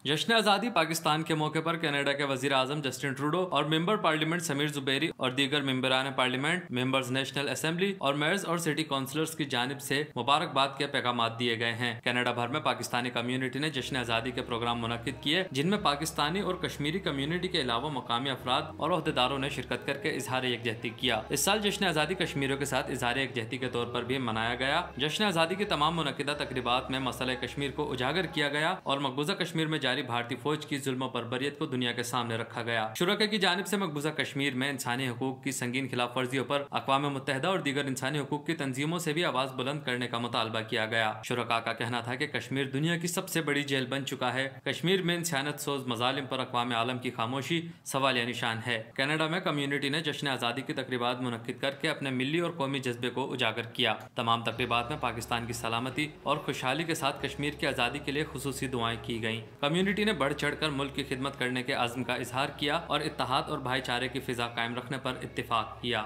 जश्न आज़ादी पाकिस्तान के मौके पर कनाडा के वज़ीर आज़म जस्टिन ट्रूडो और मेंबर पार्लियामेंट समीर जुबैरी और दीगर मेंबरान पार्लियामेंट, मेंबर्स नेशनल असेंबली और मेयर्स और सिटी काउंसलर्स की जानिब से मुबारकबाद के पैगाम दिए गए हैं। कनाडा भर में पाकिस्तानी कम्युनिटी ने जश्न आज़ादी के प्रोग्राम मुनक्किद किए, जिनमें पाकिस्तानी और कश्मीरी कम्युनिटी के अलावा मकामी अफराद और ओहदेदारों ने शिरकत करके इजहार यकजहती किया। इस साल जश्न आज़ादी कश्मीरियों के साथ इजहार यकजहती के तौर पर भी मनाया गया। जश्न आज़ादी की तमाम मुनक्किदा तकरीबात में मसला कश्मीर को उजागर किया गया और मकबूजा कश्मीर में जारी भारतीय फौज की जुल्म बर्बरियत को दुनिया के सामने रखा गया। शुरका की जानिब से मकबूजा कश्मीर में इंसानी हुकूक की संगीन खिलाफ वर्जियों पर अक़वाम मुत्तहिदा और दीगर इंसानी हुकूक की तंजीमों से भी आवाज बुलंद करने का मुतालबा किया गया। शुरका का कहना था कि कश्मीर दुनिया की सबसे बड़ी जेल बन चुका है। कश्मीर में इंसानियत सोज मजालिम पर अक़वाम आलम की खामोशी सवालिया निशान है। कनाडा में कम्युनिटी ने जश्न आज़ादी की तकरीबात मुनक्किद करके अपने मिली और कौमी जज्बे को उजागर किया। तमाम तकरीबात में पाकिस्तान की सलामती और खुशहाली के साथ कश्मीर की आज़ादी के लिए खुसूसी दुआएं की गईं। कम्युनिटी ने बढ़ चढ़कर मुल्क की खिदमत करने के आज़म का इजहार किया और इत्तेहाद और भाईचारे की फिजा कायम रखने पर इत्तिफाक किया।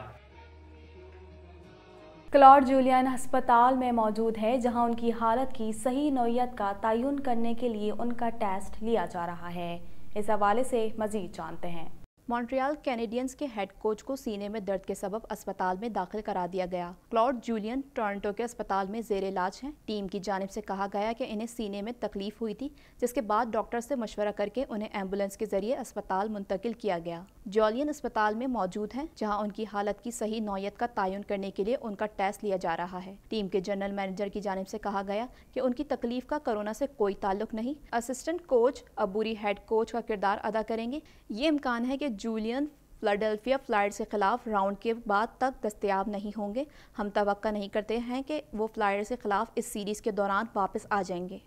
क्लॉड जूलियन अस्पताल में मौजूद है, जहां उनकी हालत की सही नौइयत का तयन करने के लिए उनका टेस्ट लिया जा रहा है। इस हवाले से मजीद जानते हैं। मॉन्ट्रियल कैनेडियंस के हेड कोच को सीने में दर्द के सबब अस्पताल में दाखिल करा दिया गया। क्लॉड जूलियन टोरंटो के अस्पताल में जेर इलाज हैं। टीम की जानिब से कहा गया कि इन्हें सीने में तकलीफ हुई थी, जिसके बाद डॉक्टर से मशवरा करके उन्हें एम्बुलेंस के जरिए अस्पताल मुंतकिल किया गया। जूलियन अस्पताल में मौजूद हैं, जहां उनकी हालत की सही नौइयत का तयन करने के लिए उनका टेस्ट लिया जा रहा है। टीम के जनरल मैनेजर की जानिब से कहा गया कि उनकी तकलीफ का कोरोना से कोई ताल्लुक नहीं। असिस्टेंट कोच अबूरी हेड कोच का किरदार अदा करेंगे। ये इम्कान है कि जूलियन फिलाडेल्फिया फ्लाइट्स के खिलाफ राउंड के बाद तक दस्तयाब नहीं होंगे। हम तवक्का नहीं करते हैं कि वो फ्लाइट्स के खिलाफ इस सीरीज के दौरान वापस आ जाएंगे।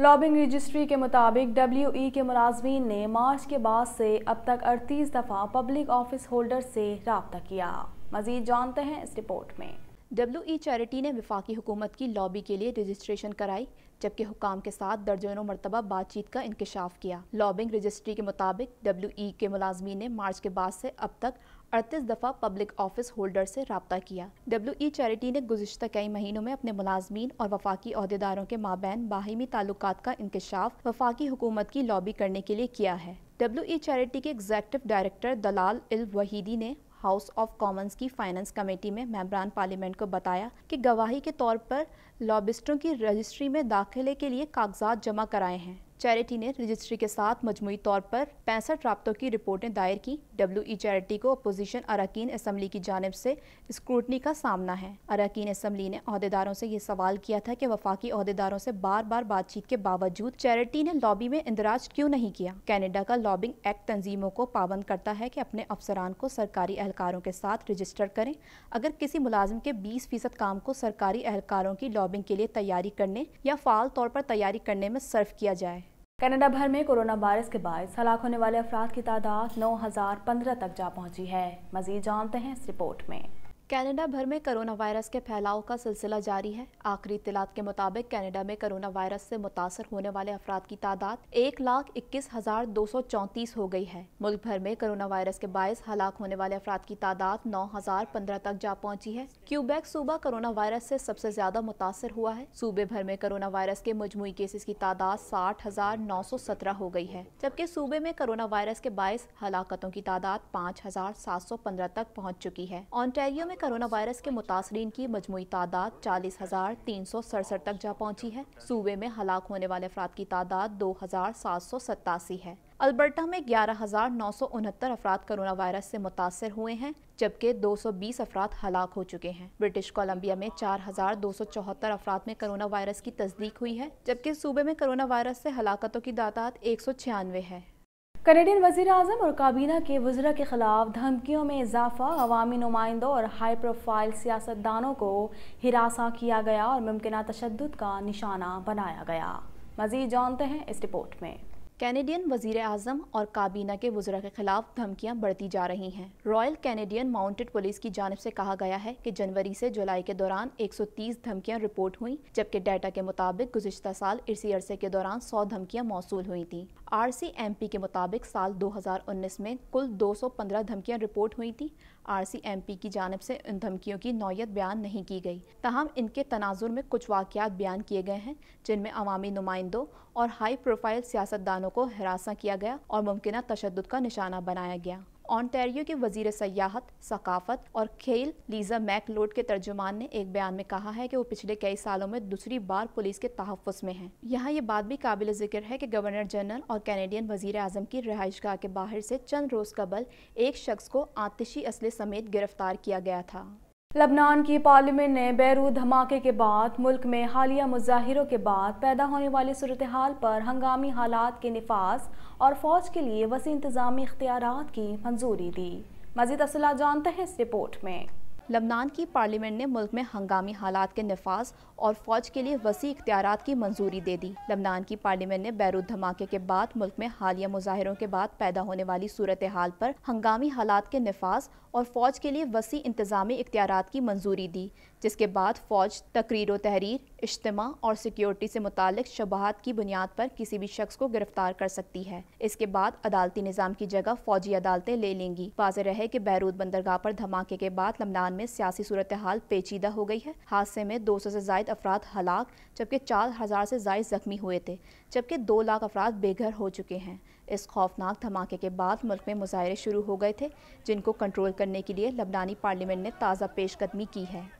लॉबिंग रजिस्ट्री के मुताबिक WE के मुलाजमीन ने मार्च के बाद से अब तक 38 दफ़ा पब्लिक ऑफिस होल्डर से रब्ता किया। मजीद जानते हैं इस रिपोर्ट में। WE चैरिटी ने वफाकी हुकूमत की लॉबी के लिए रजिस्ट्रेशन कराई, जबकि हुकाम के साथ दर्जनों मरतबा बातचीत का इंकशाफ किया। लॉबिंग रजिस्ट्री के मुताबिक WE के मुलाजमीन ने मार्च के बाद से अब तक 38 दफ़ा पब्लिक ऑफिस होल्डर से रब्ता किया। WE चैरिटी ने गुज़िश्ता कई महीनों में अपने मुलाजमीन और वफाकी अहदेदारों के माबैन बाहिमी ताल्लुकात का इंकशाफ वफाकी हुकूमत की लॉबी करने के लिए किया है। WE चैरिटी के एग्जीक्यूटिव डायरेक्टर दलाल इल वहीदी ने हाउस ऑफ कॉमन्स की फाइनेंस कमेटी में मेंबरान पार्लियामेंट को बताया कि गवाही के तौर पर लॉबिस्टों की रजिस्ट्री में दाखिले के लिए कागजात जमा कराए हैं। चैरिटी ने रजिस्ट्री के साथ मजमूई तौर पर 65 राब्तों की रिपोर्टें दायर की। WE चैरिटी को अपोजिशन अरकान असम्बली की जानिब से स्क्रूटनी का सामना है। अरकान असम्बली ने अहदेदारों से ये सवाल किया था कि वफाकी अहदेदारों से बार बार बातचीत के बावजूद चैरिटी ने लॉबी में इंदराज क्यों नहीं किया। कनाडा का लॉबिंग एक्ट तंजीमों को पाबंद करता है कि अपने अफसरान को सरकारी एहलकारों के साथ रजिस्टर करें। अगर किसी मुलाजिम के 20% काम को सरकारी एहलकारों की लॉबिंग के लिए तैयारी करने या फाल तौर पर तैयारी करने में सर्फ किया जाए। कनाडा भर में कोरोना वायरस के बायस हलाक होने वाले अफराद की तादाद 9015 तक जा पहुंची है। मजीद जानते हैं इस रिपोर्ट में। कनाडा भर में कोरोना वायरस के फैलाव का सिलसिला जारी है। आखिरी इत्तलात के मुताबिक कनाडा में कोरोना वायरस से मुतासर होने वाले अफराद की तादाद 1,21,234 हो गई है। मुल्क भर में कोरोना वायरस के बायस हलाक होने वाले अफराद की तादाद 9015 तक जा पहुंची है। क्यूबेक सूबा कोरोना वायरस से सबसे ज्यादा मुतासर हुआ है। सूबे भर में कोरोना वायरस के मजमूई केसेस की तादाद 60,917 हो गई है, जबकि सूबे में कोरोना वायरस के बायस हलाकतों की तादाद 5,715 तक पहुँच चुकी है। ऑन्टेरियो में कोरोना वायरस के मुतासरीन की मजमूई तादाद 40,367 तक जा पहुंची है। सूबे में हलाक होने वाले अफराद की तादाद 2,787 है। अल्बर्टा में 11,969 अफराद कोरोना वायरस से मुतासर हुए हैं, जबकि 220 अफराद हलाक हो चुके हैं। ब्रिटिश कोलंबिया में 4,274 अफराद में कोरोना वायरस की तस्दीक हुई है, जबकि सूबे में कोरोना वायरस से हलाकतों की तादाद 196 है। कनेडियन वज़ीर आज़म और काबीना के वज़रा के खिलाफ धमकियों में इजाफा, अवामी नुमाइंदों और हाई प्रोफाइल सियासतदानों को हिरासा किया गया और मुमकिन तशद्दुद का निशाना बनाया गया। मज़ीद जानते हैं इस रिपोर्ट में। कैनेडियन वजीर आज़म और काबीना के वज़रा के खिलाफ धमकियां बढ़ती जा रही हैं। रॉयल कैनेडियन माउंटेड पुलिस की जानिब से कहा गया है कि जनवरी से जुलाई के दौरान 130 धमकियां रिपोर्ट हुई, जबकि डाटा के मुताबिक गुज़िश्ता साल इसी अरसे के दौरान 100 धमकियां मौसूल हुई थी। RCMP के मुताबिक साल 2019 में कुल 215 धमकियां रिपोर्ट हुई थी। RCMP की जानिब से इन धमकियों की नौयत बयान नहीं की गई, ताहम इनके तनाजुर में कुछ वाक़यात बयान किए गए हैं जिनमें अवामी नुमाइंदों और हाई प्रोफाइल सियासतदानों को हिरासा किया गया और मुमकिना तशद्दुद का निशाना बनाया गया। ऑन्टेरियो के वजीर सयाहत, सकाफत और खेल लीजा मैकलोड के तर्जुमान ने एक बयान में कहा है कि वो पिछले कई सालों में दूसरी बार पुलिस के तहफ़्फ़ुज़ में हैं। यहाँ ये बात भी काबिल ज़िक्र है कि गवर्नर जनरल और कैनेडियन वजीर आज़म की रिहाइशगाह के बाहर से चंद रोज़ कबल एक शख्स को आतिशी असले समेत गिरफ्तार किया गया था। लबनान की पार्लियामेंट ने बैरूत धमाके के बाद मुल्क में हालिया मुजाहिरों के बाद पैदा होने वाली सूरत हाल पर हंगामी हालात के निफाज और फौज के लिए वसी इंतजामी इख्तियारात की मंजूरी दी। मज़ीद तफसीलात जानते हैं इस रिपोर्ट में। लबनान की पार्लियामेंट ने मुल्क में हंगामी हालात के नफाज और फौज के लिए वसी इख्तियारात की मंजूरी दे दी। लबनान की पार्लियामेंट ने बैरूत धमाके के बाद मुल्क में हालिया मुजाहिरों के बाद पैदा होने वाली सूरत हाल पर हंगामी हालात के नफाज और फौज के लिए वसी इंतजामी इख्तियारात की मंजूरी दी, जिसके बाद फौज तकरीर तहरीर, इज्तिमा और सिक्योरिटी से मुतालिक शबहात की बुनियाद पर किसी भी शख्स को गिरफ्तार कर सकती है। इसके बाद अदालती निज़ाम की जगह फौजी अदालतें ले लेंगी। वाज़ेह रहे कि बैरूत बंदरगाह पर धमाके के बाद लबनान में सियासी सूरत हाल पेचीदा हो गई है। हादसे में 200 से ज़ायद अफराद हलाक जबकि 4000 से ज़ायद जख्मी हुए थे, जबकि 2 लाख अफराद बेघर हो चुके हैं। इस खौफनाक धमाके के बाद मुल्क में मुजाहरे शुरू हो गए थे, जिनको कंट्रोल करने के लिए लबनानी पार्लियामेंट ने ताज़ा पेशकदमी की है।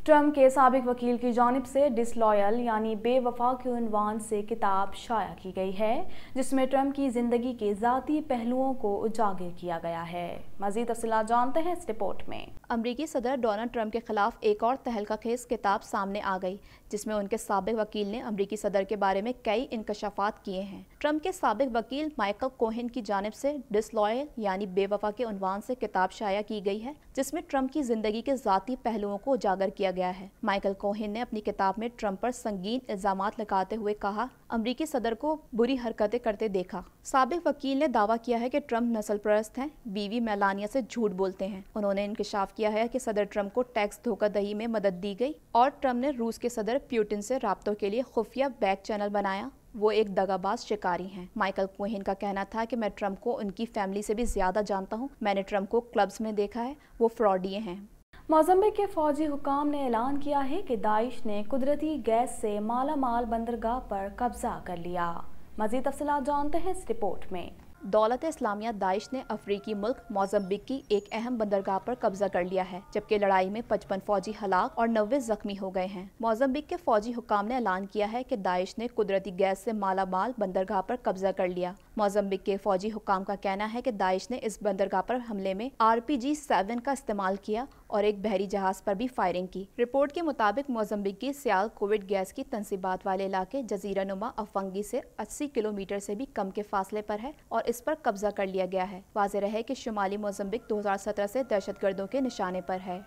ट्रम्प के साबिक वकील की जानिब से डिसलॉयल यानी बेवफा के उन्वान से किताब शाया की गई है, जिसमें ट्रम्प की ज़िंदगी के ज़ाती पहलुओं को उजागर किया गया है। मज़ीद तफसीलात जानते हैं इस रिपोर्ट में। अमरीकी सदर डोनाल्ड ट्रम्प के खिलाफ एक और तहलका खेज किताब सामने आ गई, जिसमें उनके साबिक वकील ने अमरीकी सदर के बारे में कई इंकशाफात किए हैं। ट्रम्प के साबिक वकील माइकल कोहेन की जानिब से डिसलॉयल यानी बेवफा के उन्वान से किताब शाया की गई है, जिसमें ट्रम्प की ज़िंदगी के ज़ाती पहलुओं को उजागर किया गया है। माइकल कोहेन ने अपनी किताब में ट्रम्प पर संगीन इल्जामात लगाते हुए कहा, अमरीकी सदर को बुरी हरकतें करते देखा। साबिक वकील ने दावा किया है कि ट्रम्प नस्ल परस्त हैं, बीवी मेलानिया से झूठ बोलते हैं। उन्होंने इंकशाफ किया है कि सदर ट्रम्प को टैक्स धोखाधड़ी में मदद दी गई और ट्रम्प ने रूस के सदर पुतिन से राब्तों के लिए खुफिया बैक चैनल बनाया। वो एक दगाबाज शिकारी हैं। माइकल कोहेन का कहना था कि मैं ट्रम्प को उनकी फैमिली से भी ज्यादा जानता हूँ। मैंने ट्रम्प को क्लब्स में देखा है, वो फ्रॉडिये हैं। मोज़म्बिक के फौजी हुकाम ने ऐलान किया है कि दाइश ने कुदरती गैस से माला माल बंदरगाह पर कब्जा कर लिया। मज़ीद तफसीलात जानते हैं इस रिपोर्ट में। दौलत इस्लामिया दाइश ने अफ्रीकी मुल्क मोज़म्बिक की एक अहम बंदरगाह पर कब्जा कर लिया है, जबकि लड़ाई में 55 फौजी हलाक और 90 जख्मी हो गए हैं। मोज़म्बिक के फौजी हुकाम ने ऐलान किया है कि दाइश ने कुदरती गैस से माला माल बंदरगाह पर कब्जा कर लिया। मोज़म्बिक के फौजी हुकाम का कहना है कि दाइश ने इस बंदरगाह पर हमले में RPG-7 का इस्तेमाल किया और एक बहरी जहाज पर भी फायरिंग की। रिपोर्ट के मुताबिक मोज़म्बिक की सियाल कोविड गैस की तंसीबात वाले इलाके जजीरा नुमा अफंगी से 80 किलोमीटर से भी कम के फासले पर है और इस पर कब्जा कर लिया गया है। वाज़ेह रहे कि शुमाली मोज़म्बिक 2017 से दहशतगर्दों के निशाने पर है।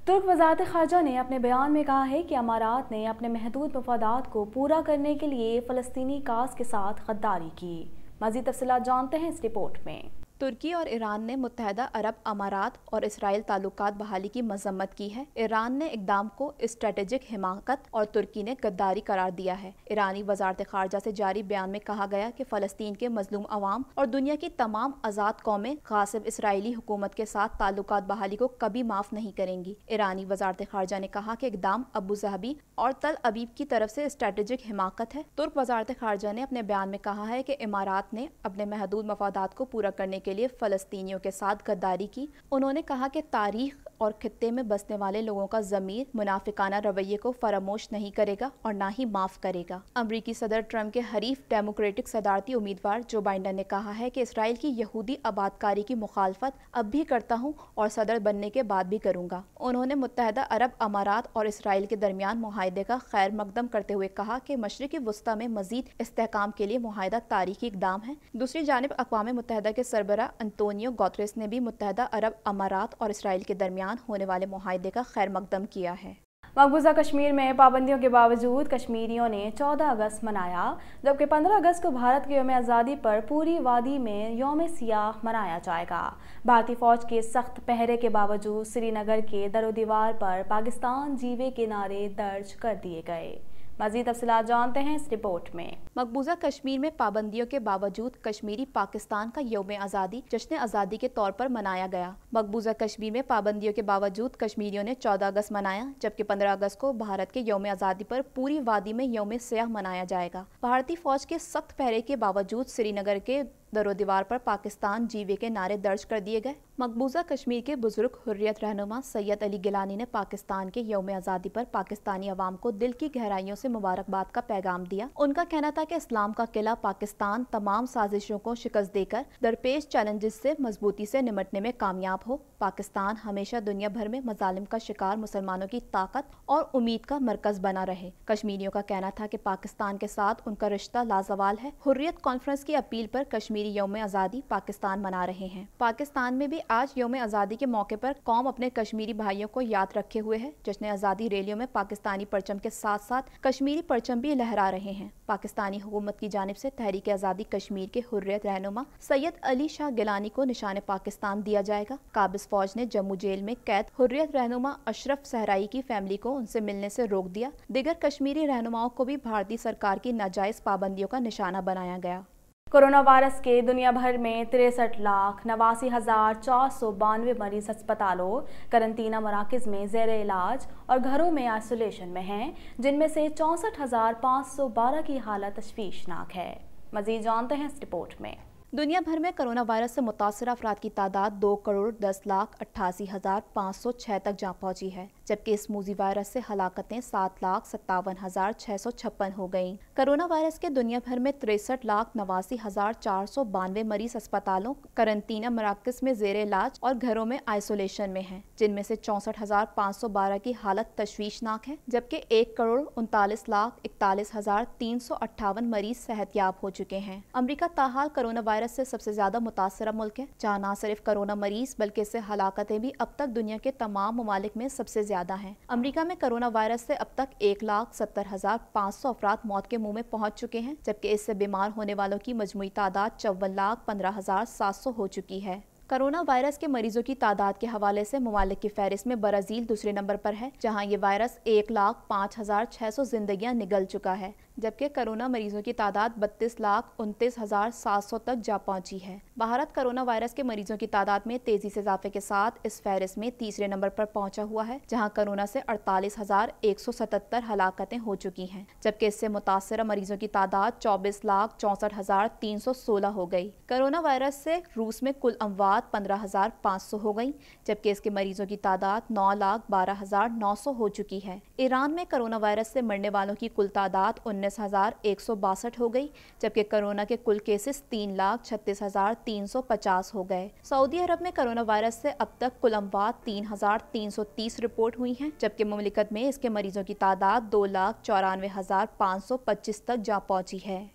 तुर्क वज़ारत ख़ारजा ने अपने बयान में कहा है कि अमारात ने अपने महदूद मफादात को पूरा करने के लिए फ़लस्तीनी काज के साथ गद्दारी की। मज़ीद तफसीलात जानते हैं इस रिपोर्ट में। तुर्की और ईरान ने मुत्तहदा अरब अमारात और इसराइल ताल्लुकात बहाली की मजम्मत की है। ईरान ने इक़दाम को स्ट्रेटेजिक हिमाकत और तुर्की ने गद्दारी करार दिया है। ईरानी वज़ारत ख़ारजा से जारी बयान में कहा गया कि फ़लस्तीन के मजलूम अवाम और दुनिया की तमाम आज़ाद कौमें गासिब इसराइली हुकूमत के साथ ताल्लुकात बहाली को कभी माफ़ नहीं करेंगी। ईरानी वज़ारत ख़ारजा ने कहा कि इक़दाम अबू ज़हबी और तल अबीब की तरफ से स्ट्रेटेजिक हिमाकत है। तुर्क वज़ारत ख़ारजा ने अपने बयान में कहा है कि इमारात ने अपने महदूद मफादात को पूरा करने के लिए फ़लस्तीनियों के साथ गद्दारी की। उन्होंने कहा कि तारीख और खित्ते में बसने वाले लोगों का ज़मीर मुनाफिकाना रवैये को फरामोश नहीं करेगा और ना ही माफ़ करेगा। अमरीकी सदर ट्रम्प के हरीफ डेमोक्रेटिक सदारती उम्मीदवार जो बाइडन ने कहा है कि इसराइल की यहूदी आबादकारी की मुखालफत अब भी करता हूँ और सदर बनने के बाद भी करूँगा। उन्होंने मुत्तहदा अरब अमारात और इसराइल के दरमियान मुआहदे का खैर मकदम करते हुए कहा कि मशरिकी वस्ता में मजीद इस्तेहकाम के लिए मुआहदा तारीखी इक़दाम है। दूसरी जानिब अक़वाम मुत्तहदा के सरबरा अंतोनियो गुतेरेस ने भी मुत्तहदा अरब अमारात और इसराइल के दरमियान होने वाले मुआहदे का खैर मकदम किया है। मकबूजा कश्मीर में पाबंदियों के बावजूद कश्मीरियों ने 14 अगस्त मनाया, जबकि 15 अगस्त को भारत के यौम आज़ादी पर पूरी वादी में यौम सियाह मनाया जाएगा। भारतीय फौज के सख्त पहरे के बावजूद श्रीनगर के दरो दीवार पर पाकिस्तान जीवे के नारे दर्ज कर दिए गए। मज़ीद तफसीलात जानते हैं इस रिपोर्ट में। मकबूजा कश्मीर में पाबंदियों के बावजूद कश्मीरी पाकिस्तान का यौम आज़ादी जश्न आज़ादी के तौर पर मनाया गया। मकबूजा कश्मीर में पाबंदियों के बावजूद कश्मीरियों ने 14 अगस्त मनाया, जबकि 15 अगस्त को भारत के यौम आज़ादी पर पूरी वादी में यौम सियाह मनाया जाएगा। भारतीय फौज के सख्त पहरे के बावजूद श्रीनगर के दरो दीवार पर पाकिस्तान जीवे के नारे दर्ज कर दिए गए। मकबूजा कश्मीर के बुजुर्ग हुर्रियत रहनुमा सैयद अली गिलानी ने पाकिस्तान के यौम आज़ादी पर पाकिस्तानी अवाम को दिल की गहराइयों से मुबारकबाद का पैगाम दिया। उनका कहना था कि इस्लाम का किला पाकिस्तान तमाम साजिशों को शिकस्त देकर दरपेश चैलेंजेस से मजबूती से निमटने में कामयाब हो। पाकिस्तान हमेशा दुनिया भर में मजालिम का शिकार मुसलमानों की ताकत और उम्मीद का मरकज बना रहे। कश्मीरियों का कहना था कि पाकिस्तान के साथ उनका रिश्ता लाजवाल है। हुर्रियत कॉन्फ्रेंस की अपील पर कश्मीरी यौम आज़ादी पाकिस्तान मना रहे हैं। पाकिस्तान में भी आज यौम आज़ादी के मौके पर कौम अपने कश्मीरी भाइयों को याद रखे हुए है। जश्न आज़ादी रैलियों में पाकिस्तानी परचम के साथ साथ कश्मीरी परचम भी लहरा रहे हैं। पाकिस्तानी हुकूमत की जानिब से तहरीक आज़ादी कश्मीर के हुर्रियत रहनुमा सैयद अली शाह गिलानी को निशान पाकिस्तान दिया जाएगा। काबिज फौज ने जम्मू जेल में कैद हुर्रियत रहनुमा अशरफ सहराई की फैमिली को उनसे मिलने से रोक दिया। दिगर कश्मीरी रहनुमाओं को भी भारतीय सरकार की नाजायज पाबंदियों का निशाना बनाया गया। कोरोना वायरस के दुनिया भर में 63,89,492 मरीज अस्पतालों, करंतना मराकज़ में ज़ेर इलाज और घरों में आइसोलेशन में हैं, जिनमें से 64,512 की हालत तशवीशनाक है। मज़ीद जानते हैं इस रिपोर्ट में। दुनिया भर में कोरोना वायरस से मुतासर अफराद की तादाद 2,10,88,506 तक जा पहुंची है, जबकि इस मूजी वायरस से हलाकतें 7,57,656 हो गईं। कोरोना वायरस के दुनिया भर में 63,89,492 मरीज अस्पतालों, करंतना मराकज़ में ज़ेर इलाज और घरों में आइसोलेशन में हैं, जिनमें से 64,512 की हालत तशवीशनाक है, जबकि 1,39,41,358 मरीज सेहतयाब हो चुके हैं। अमरीका ताहाल कोरोना वायरस से सबसे ज्यादा मुतासरा मुल्क है, जहाँ न सिर्फ कोरोना मरीज बल्कि इससे हलाकतें भी अब तक दुनिया के तमाम ममालिक में सबसे ज्यादा हैं। अमरीका में कोरोना वायरस से अब तक 1,70,500 अफराद मौत के मुंह में पहुंच चुके हैं, जबकि इससे बीमार होने वालों की मजमूई तादाद 54,15,700 हो चुकी है। कोरोना वायरस के मरीजों की तादाद के हवाले से ममालिक की फहरिस्त में ब्राज़ील दूसरे नंबर पर है, जहां ये वायरस 1,05,600 जिंदगियां निगल चुका है, जबकि कोरोना मरीजों की तादाद 32,29,700 तक जा पहुंची है। भारत कोरोना वायरस के मरीजों की तादाद में तेजी से इजाफे के साथ इस फहरिस्त में तीसरे नंबर पर पहुंचा हुआ है, जहां कोरोना से 48,177 हलाकतें हो चुकी हैं, जबकि इससे मुतासरा मरीजों की तादाद 24,64,316 हो गई। कोरोना वायरस से रूस में कुल अमवात 15,500 हो गई, जबकि इसके मरीजों की तादाद 9,12,900 हो चुकी है। ईरान में कोरोना वायरस से मरने वालों की कुल तादाद 19,162 हो गई, जबकि कोरोना के कुल केसेस 3,36,350 हो गए। सऊदी अरब में कोरोना वायरस से अब तक कुल अमवात 3,330 रिपोर्ट हुई हैं, जबकि मुमलिकत में इसके मरीजों की तादाद 2,94,525 तक जा पहुंची है।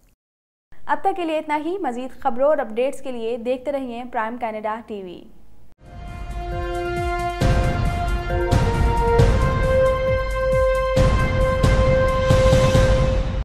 अब तक के लिए इतना ही। मजीद खबरों और अपडेट्स के लिए देखते रहिए प्राइम कनाडा टीवी।